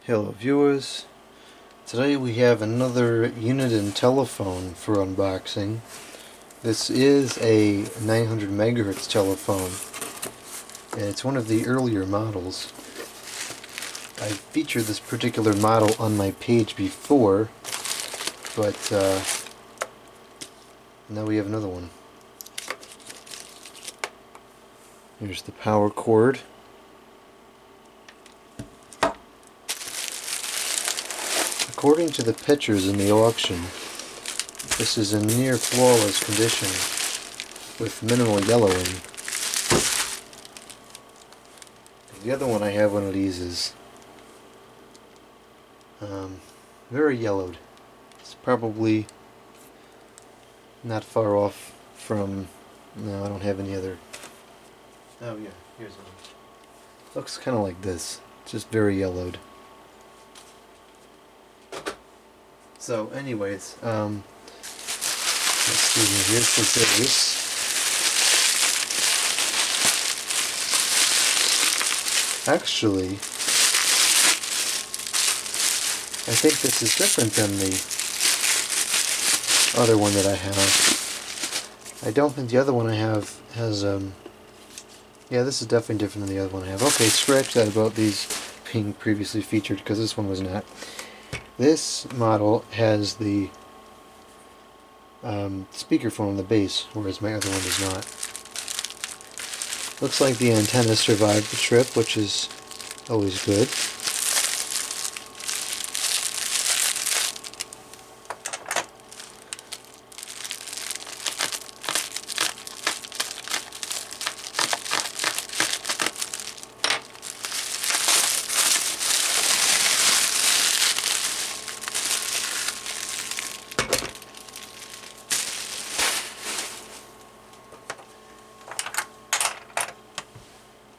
Hello viewers, today we have another Uniden telephone for unboxing. This is a 900 megahertz telephone and it's one of the earlier models. I featured this particular model on my page before, but now we have another one. Here's the power cord. According to the pictures in the auction, this is in near flawless condition with minimal yellowing. The other one I have, one of these, is very yellowed. It's probably not far off from... No, I don't have any other... Oh yeah, here's one. Looks kind of like this, just very yellowed. So anyways, let's see here, here's the base. Actually, I think this is different than the other one that I have. I don't think the other one I have has, yeah, this is definitely different than the other one I have. Okay, scratch that about these being previously featured, because this one was not. This model has the speakerphone on the base, whereas my other one does not. Looks like the antenna survived the trip, which is always good.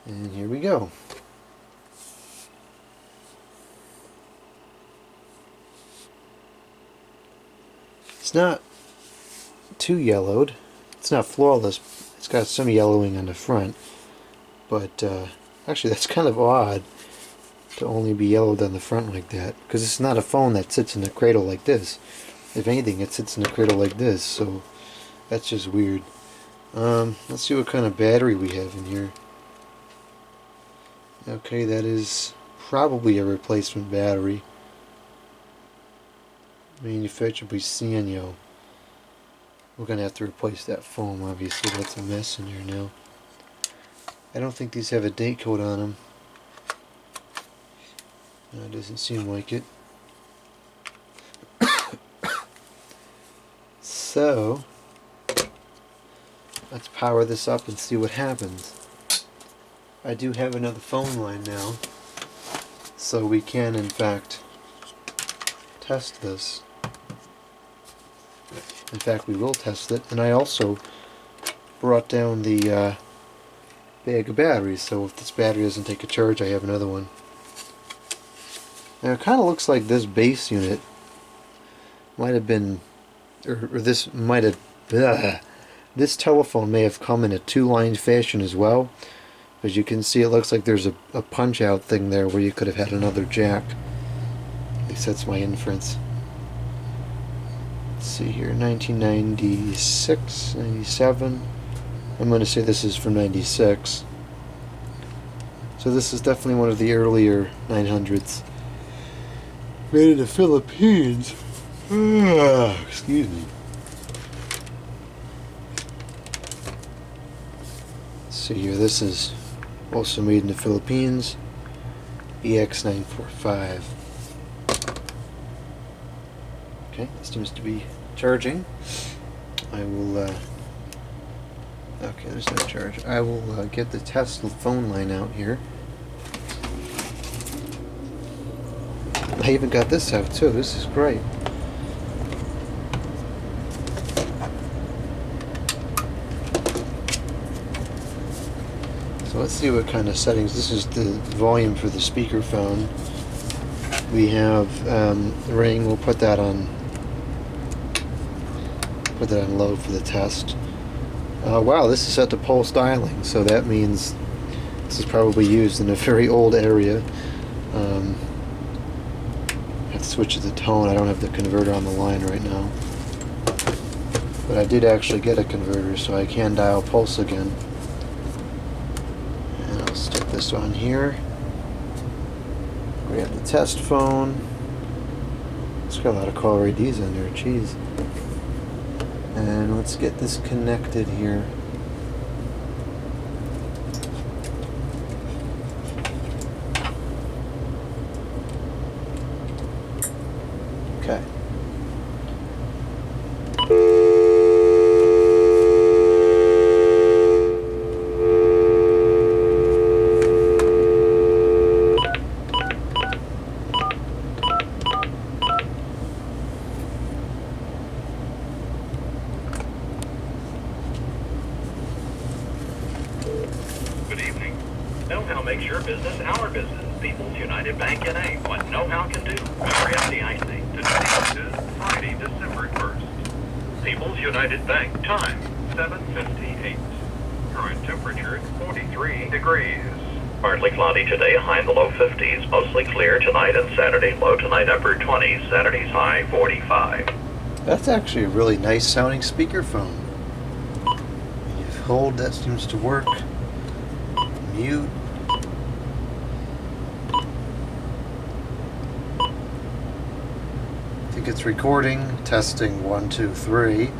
And here we go. It's not too yellowed. It's not flawless. It's got some yellowing on the front. But actually that's kind of odd to only be yellowed on the front like that. Because it's not a phone that sits in a cradle like this. If anything, it sits in a cradle like this. So that's just weird. Let's see what kind of battery we have in here. Okay, that is probably a replacement battery. Manufactured by Sanyo. We're going to have to replace that foam, obviously. That's a mess in here now. I don't think these have a date code on them. No, it doesn't seem like it. So, let's power this up and see what happens. I do have another phone line now, so we can in fact test this. In fact, we will test it, and I also brought down the bag of batteries, so if this battery doesn't take a charge, I have another one. Now it kind of looks like this base unit might have been, or this might have, this telephone may have come in a two-line fashion as well. As you can see, it looks like there's a punch-out thing there where you could have had another jack. At least that's my inference. Let's see here, 1996, 97. I'm going to say this is from 96. So this is definitely one of the earlier 900s. Made in the Philippines. Excuse me. Let's see here, this is also made in the Philippines. EX945. Okay, it seems to be charging. I will, okay, there's no charge. I will get the test phone line out here. I even got this out too, this is great. So let's see what kind of settings. This is the volume for the speakerphone. We have ring. We'll put that on low for the test. Wow, this is set to pulse dialing, so that means this is probably used in a very old area. It switches the tone. I don't have the converter on the line right now. But I did actually get a converter, so I can dial pulse again. And I'll stick this on here. Grab the test phone. It's got a lot of caller IDs on there, jeez. And let's get this connected here. Okay. Good evening. Know-how makes your business our business. People's United Bank N.A. What know-how can do. Member FDIC. Today is Friday, December 1st. People's United Bank. Time, 7:58. Current temperature, 43 degrees. Partly cloudy today, high in the low 50s. Mostly clear tonight and Saturday. Low tonight, upper 20s. Saturday's high, 45. That's actually a really nice sounding speakerphone. You hold, that seems to work. Mute. I think it's recording. Testing 1, 2, 3.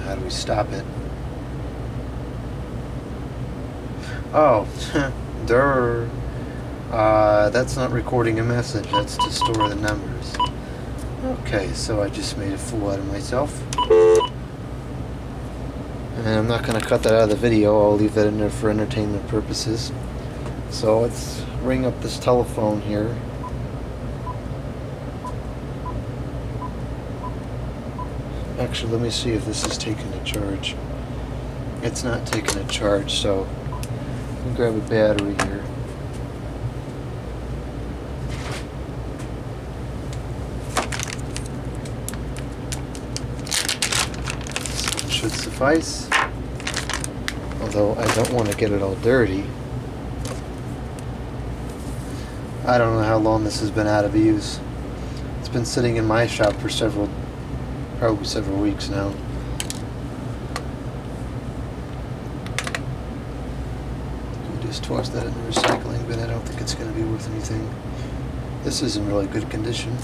How do we stop it? Oh, durr. That's not recording a message. That's to store the numbers. Okay, so I just made a fool out of myself. And I'm not going to cut that out of the video. I'll leave that in there for entertainment purposes. So let's ring up this telephone here. Actually, let me see if this is taking a charge. It's not taking a charge, so let me grab a battery here. This should suffice. Although I don't want to get it all dirty. I don't know how long this has been out of use. It's been sitting in my shop for probably several weeks now. We just toss that in the recycling bin. I don't think it's going to be worth anything. This is in really good condition.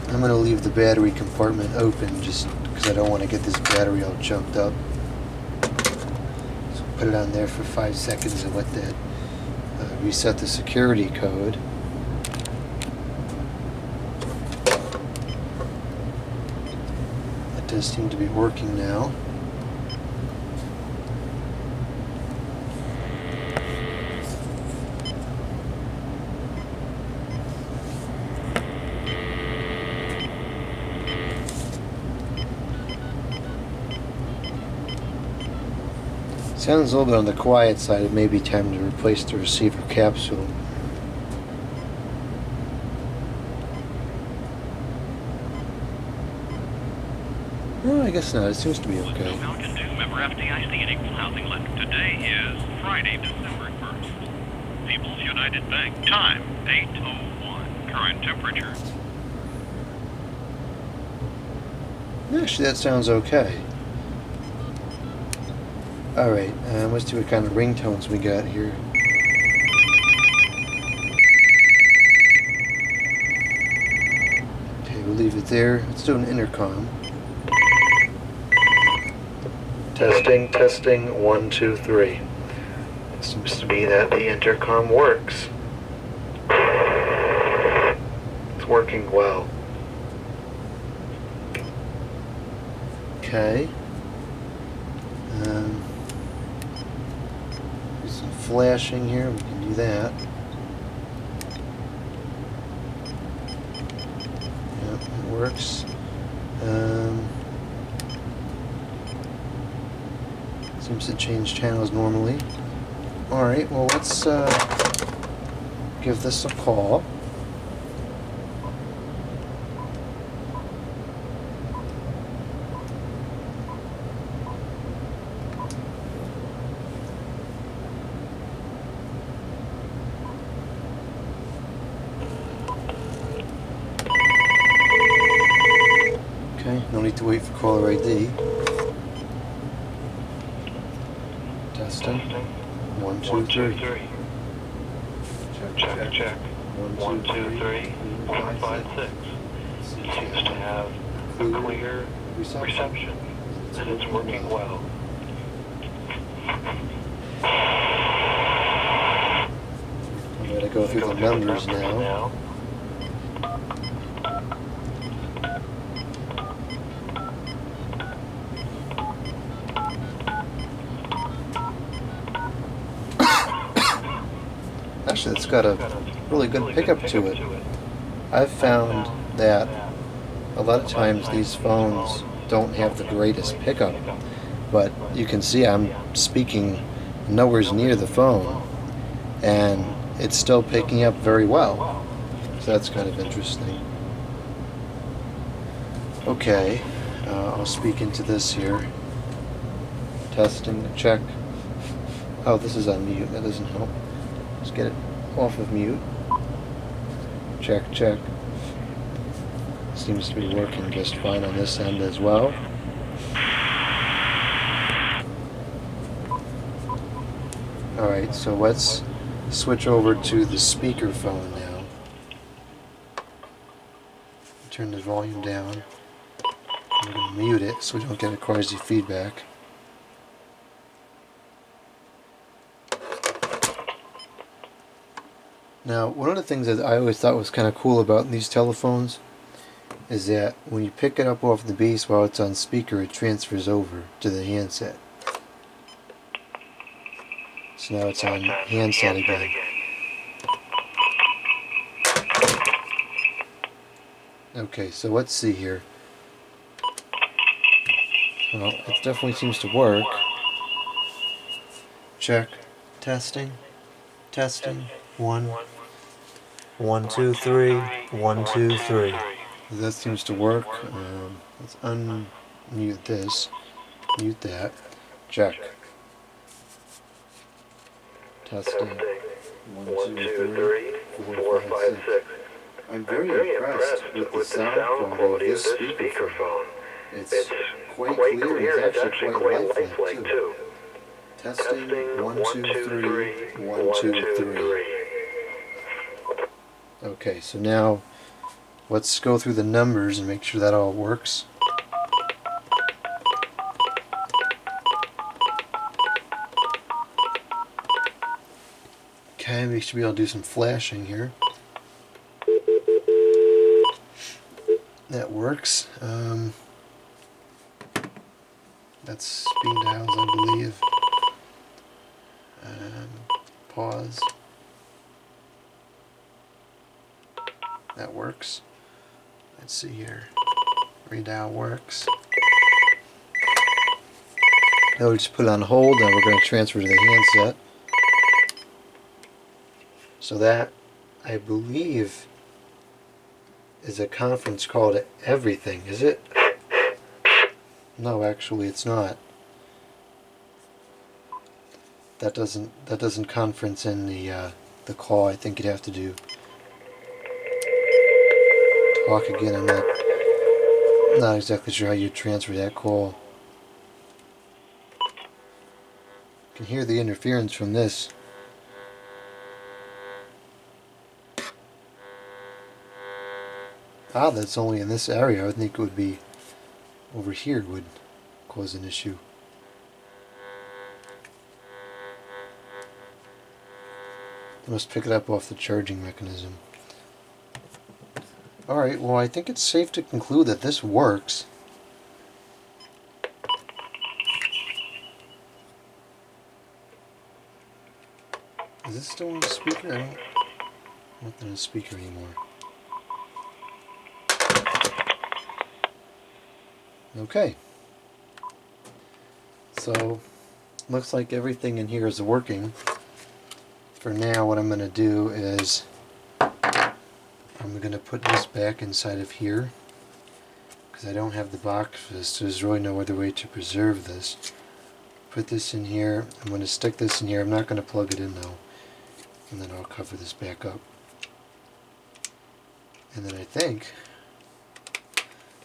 I'm going to leave the battery compartment open just because I don't want to get this battery all jumped up. So put it on there for 5 seconds and let that reset the security code. That does seem to be working now. Sounds a little bit on the quiet side. It may be time to replace the receiver capsule. No, I guess not. It seems to be okay. Mountain Dew, member FDIC and equal housing lender. Today is Friday, December 1st. People's United Bank. Time, 8:01. Current temperature. Actually, that sounds okay. Alright, let's see what kind of ringtones we got here. Okay, we'll leave it there. Let's do an intercom. Testing, testing, 1, 2, 3. It seems to be that the intercom works. It's working well. Okay. There's some flashing here. We can do that. Yep, it works. Seems to change channels normally. Alright, well let's give this a call. need to wait for caller ID. Testing. 1, 2, 3. Check, check. 1, 2, 3, 4, 5, 6. It seems to have a clear reception, and it's working well. I'm going to go through the numbers now. Actually, it's got a really good pickup to it. I've found that a lot of times these phones don't have the greatest pickup, but you can see I'm speaking nowhere near the phone, and it's still picking up very well. So that's kind of interesting. Okay, I'll speak into this here. Testing, check. Oh, this is on mute. That doesn't help. Let's get it off of mute. Check, check. Seems to be working just fine on this end as well. Alright, so let's switch over to the speakerphone now. Turn the volume down. I'm going to mute it so we don't get a crazy feedback. Now, one of the things that I always thought was kind of cool about these telephones is that when you pick it up off the base while it's on speaker, it transfers over to the handset. So now it's on handset again. Okay, so let's see here. Well, it definitely seems to work. Check. Testing. Testing. 1, 1, 2, 3. 1, 2, 3. That seems to work. Let's unmute this. Mute that. Check. Testing. 1, 2, 3, 4, 5, 6. I'm very impressed with the sound quality of this speakerphone. It's quite clear. It's actually quite lifelike too. Testing. 1, 2, 3. 1, 2, 3. Okay, so now let's go through the numbers and make sure that all works. Okay, we should be able to do some flashing here. That works. That's speed dials, I believe. Pause. That works. Let's see here. Redial works. Now we'll just put it on hold, and we're going to transfer to the handset. So that, I believe, is a conference call to everything, is it? No, actually it's not. That doesn't conference in the call. I think you'd have to do talk again. I'm not exactly sure how you transfer that call. You can hear the interference from this. Ah, that's only in this area. I would think it would be over here would cause an issue. They must pick it up off the charging mechanism. Alright, well I think it's safe to conclude that this works. Is this still on the speaker? I don't want it on the speaker anymore. Okay. So, looks like everything in here is working. For now, what I'm going to do is I'm going to put this back inside of here because I don't have the box for this, so there's really no other way to preserve this. Put this in here. I'm going to stick this in here. I'm not going to plug it in though. And then I'll cover this back up. And then I think,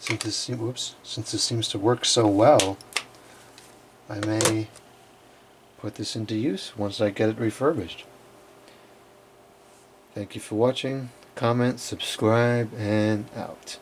since this seems to work so well, I may put this into use once I get it refurbished. Thank you for watching. Comment, subscribe, and out.